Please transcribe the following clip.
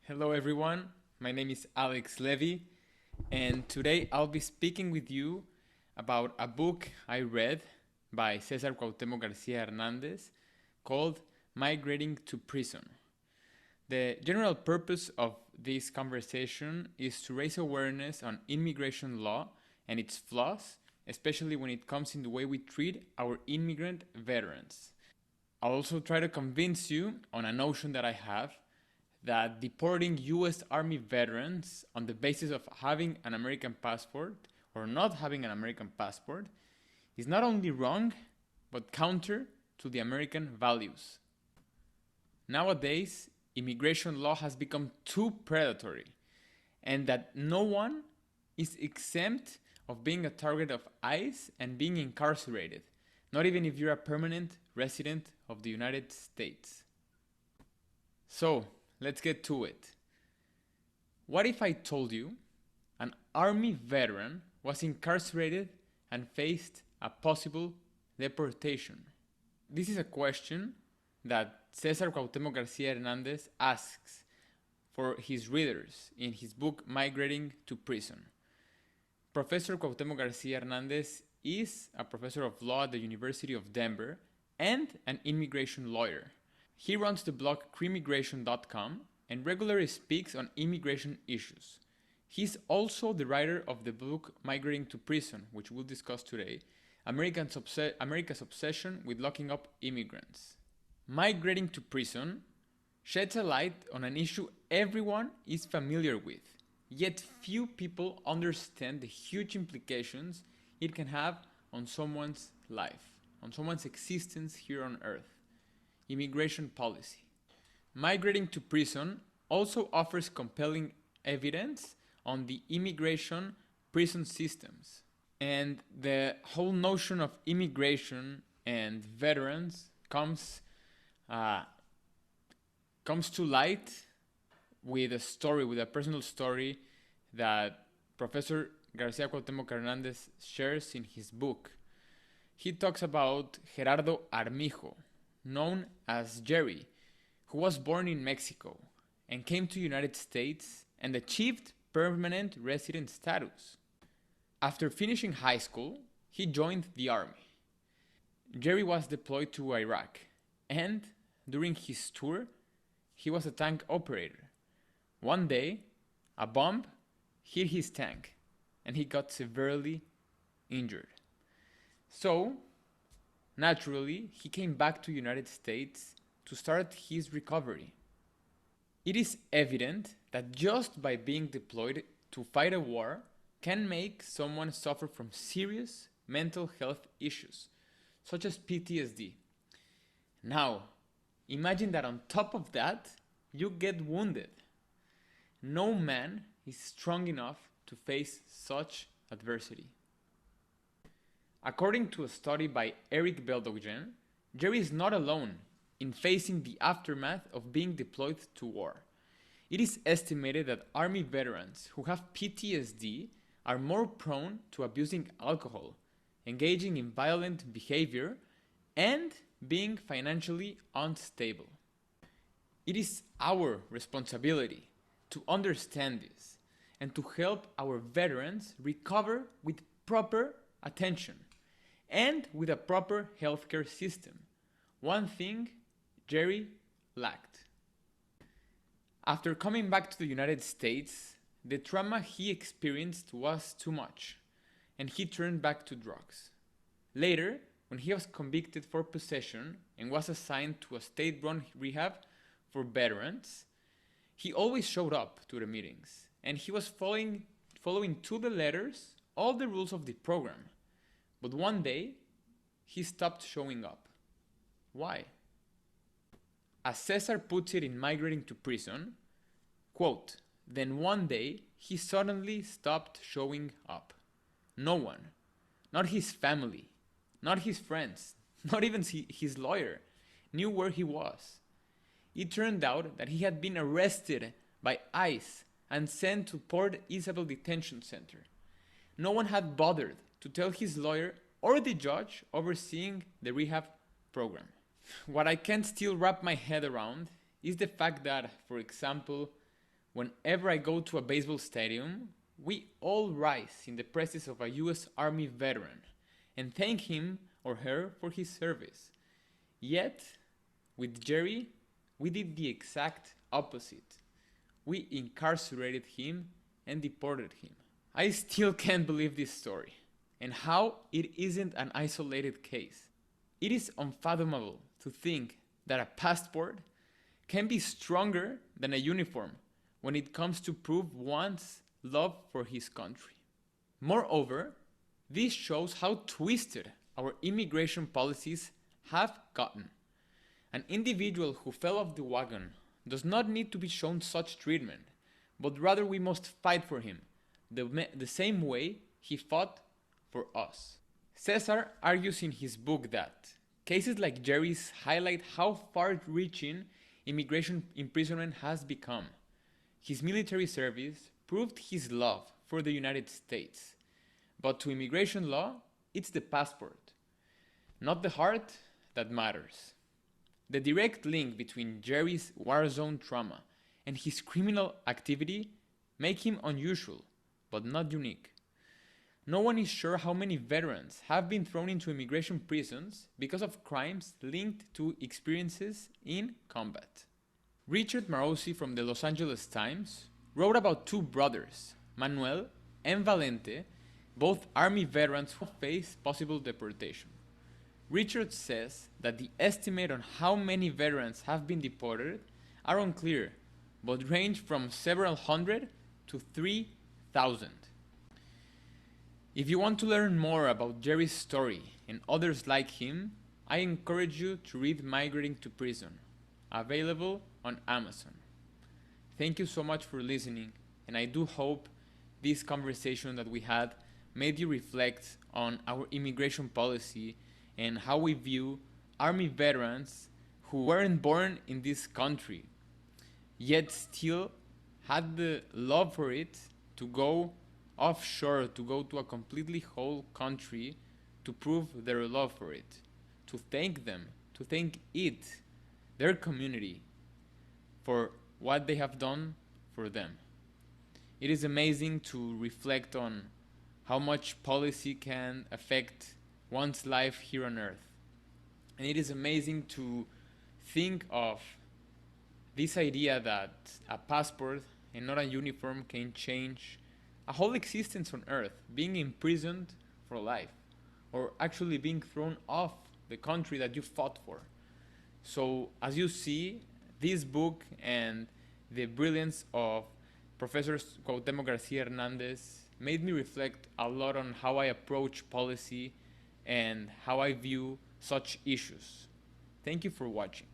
Hello everyone, my name is Alex Levy, and today I'll be speaking with you about a book I read by César Cuauhtémoc García Hernández called Migrating to Prison. The general purpose of this conversation is to raise awareness on immigration law and its flaws, especially when it comes in the way we treat our immigrant veterans. I'll also try to convince you on a notion that I have that deporting US Army veterans on the basis of having an American passport or not having an American passport is not only wrong, but counter to the American values. Nowadays, immigration law has become too predatory, and that no one is exempt of being a target of ICE and being incarcerated, not even if you're a permanent resident of the United States. So, let's get to it. What if I told you an army veteran was incarcerated and faced a possible deportation? This is a question that César Cuauhtémoc García Hernández asks for his readers in his book Migrating to Prison. Professor Cuauhtémoc García Hernández is a professor of law at the University of Denver and an immigration lawyer. He runs the blog cremigration.com and regularly speaks on immigration issues. He's also the writer of the book Migrating to Prison, which we'll discuss today, America's obsession with locking up immigrants. Migrating to Prison sheds a light on an issue everyone is familiar with, yet few people understand the huge implications it can have on someone's life, on someone's existence here on Earth. Immigration policy. Migrating to Prison also offers compelling evidence on the immigration prison systems. And the whole notion of immigration and veterans comes to light with a personal story that Professor García Cuauhtémoc Hernández shares in his book. He talks about Gerardo Armijo, known as Jerry, who was born in Mexico and came to the United States and achieved permanent resident status. After finishing high school, he joined the army. Jerry was deployed to Iraq, and during his tour, he was a tank operator. One day, a bomb hit his tank, and he got severely injured. So, naturally, he came back to the United States to start his recovery. It is evident that just by being deployed to fight a war can make someone suffer from serious mental health issues, such as PTSD. Now, imagine that on top of that, you get wounded. No man is strong enough to face such adversity. According to a study by Eric Beldoggen, Jerry is not alone in facing the aftermath of being deployed to war. It is estimated that Army veterans who have PTSD are more prone to abusing alcohol, engaging in violent behavior, and being financially unstable. It is our responsibility to understand this and to help our veterans recover with proper attention and with a proper healthcare system. One thing Jerry lacked. After coming back to the United States, the trauma he experienced was too much, and he turned back to drugs. Later, when he was convicted for possession and was assigned to a state-run rehab for veterans, he always showed up to the meetings, and he was following to the letters all the rules of the program. But one day, he stopped showing up. Why? As César puts it in Migrating to Prison, quote, "Then one day, he suddenly stopped showing up. No one, not his family, not his friends, not even his lawyer, knew where he was. It turned out that he had been arrested by ICE and sent to Port Isabel Detention Center. No one had bothered to tell his lawyer or the judge overseeing the rehab program. What I can't still wrap my head around is the fact that, for example, Whenever I go to a baseball stadium, we all rise in the presence of a US Army veteran and thank him or her for his service. Yet, with Jerry, we did the exact opposite. We incarcerated him and deported him. I still can't believe this story, and how it isn't an isolated case. It is unfathomable to think that a passport can be stronger than a uniform when it comes to prove one's love for his country. Moreover, this shows how twisted our immigration policies have gotten. An individual who fell off the wagon does not need to be shown such treatment, but rather we must fight for him, the same way he fought for us. César argues in his book that cases like Jerry's highlight how far-reaching immigration imprisonment has become. His military service proved his love for the United States, but to immigration law, it's the passport, not the heart, that matters. The direct link between Jerry's war zone trauma and his criminal activity make him unusual, but not unique. No one is sure how many veterans have been thrown into immigration prisons because of crimes linked to experiences in combat. Richard Marosi from the Los Angeles Times wrote about two brothers, Manuel and Valente, both Army veterans who face possible deportation. Richard says that the estimate on how many veterans have been deported are unclear, but range from several hundred to 3,000. If you want to learn more about Jerry's story and others like him, I encourage you to read Migrating to Prison, available on Amazon. Thank you so much for listening, and I do hope this conversation that we had made you reflect on our immigration policy and how we view Army veterans who weren't born in this country, yet still had the love for it to go offshore, to go to a completely whole country to prove their love for it, to thank them, to thank it, their community, for what they have done for them. It is amazing to reflect on how much policy can affect one's life here on earth. And it is amazing to think of this idea that a passport and not a uniform can change a whole existence on earth, being imprisoned for life, or actually being thrown off the country that you fought for. So as you see, this book and the brilliance of Professor Cuauhtémoc García Hernández made me reflect a lot on how I approach policy and how I view such issues. Thank you for watching.